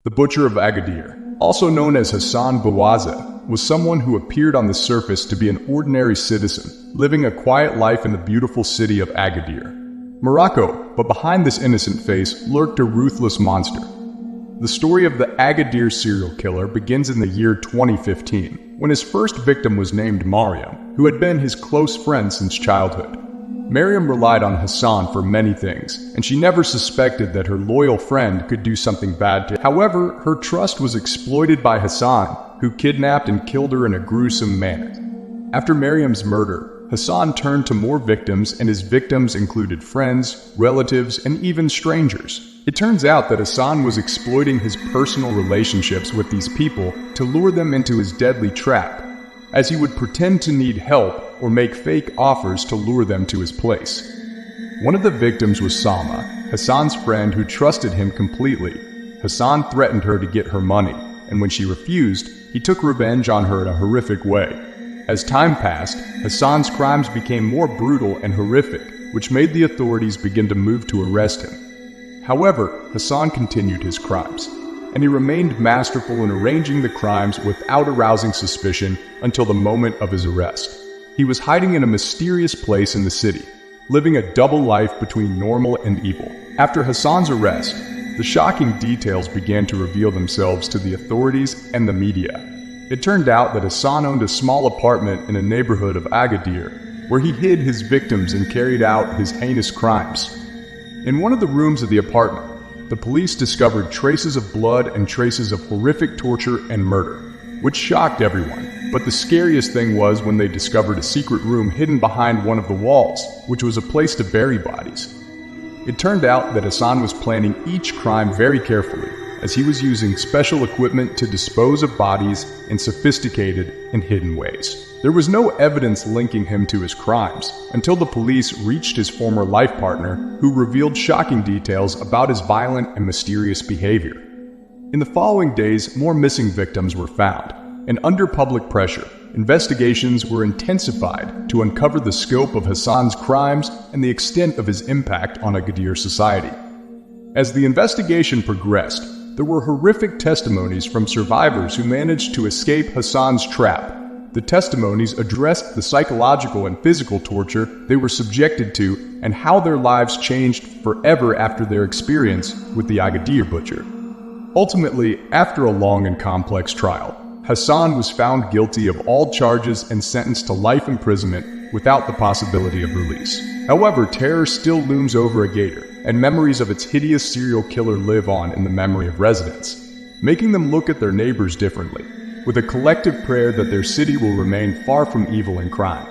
The Butcher of Agadir, also known as Hassan Bouaza, was someone who appeared on the surface to be an ordinary citizen, living a quiet life in the beautiful city of Agadir, Morocco, but behind this innocent face lurked a ruthless monster. The story of the Agadir serial killer begins in the year 2015, when his first victim was named Mariam, who had been his close friend since childhood. Mariam relied on Hassan for many things, and she never suspected that her loyal friend could do something bad to her. However, her trust was exploited by Hassan, who kidnapped and killed her in a gruesome manner. After Mariam's murder, Hassan turned to more victims, and his victims included friends, relatives, and even strangers. It turns out that Hassan was exploiting his personal relationships with these people to lure them into his deadly trap, as he would pretend to need help or make fake offers to lure them to his place. One of the victims was Salma, Hassan's friend who trusted him completely. Hassan threatened her to get her money, and when she refused, he took revenge on her in a horrific way. As time passed, Hassan's crimes became more brutal and horrific, which made the authorities begin to move to arrest him. However, Hassan continued his crimes, and he remained masterful in arranging the crimes without arousing suspicion until the moment of his arrest. He was hiding in a mysterious place in the city, living a double life between normal and evil. After Hassan's arrest, the shocking details began to reveal themselves to the authorities and the media. It turned out that Hassan owned a small apartment in a neighborhood of Agadir, where he hid his victims and carried out his heinous crimes. In one of the rooms of the apartment, the police discovered traces of blood and traces of horrific torture and murder, which shocked everyone. But the scariest thing was when they discovered a secret room hidden behind one of the walls, which was a place to bury bodies. It turned out that Hassan was planning each crime very carefully, as he was using special equipment to dispose of bodies in sophisticated and hidden ways. There was no evidence linking him to his crimes until the police reached his former life partner, who revealed shocking details about his violent and mysterious behavior. In the following days, more missing victims were found, and under public pressure, investigations were intensified to uncover the scope of Hassan's crimes and the extent of his impact on Agadir society. As the investigation progressed, there were horrific testimonies from survivors who managed to escape Hassan's trap. The testimonies addressed the psychological and physical torture they were subjected to and how their lives changed forever after their experience with the Agadir butcher. Ultimately, after a long and complex trial, Hassan was found guilty of all charges and sentenced to life imprisonment without the possibility of release. However, terror still looms over Agadir, and memories of its hideous serial killer live on in the memory of residents, making them look at their neighbors differently, with a collective prayer that their city will remain far from evil and crime.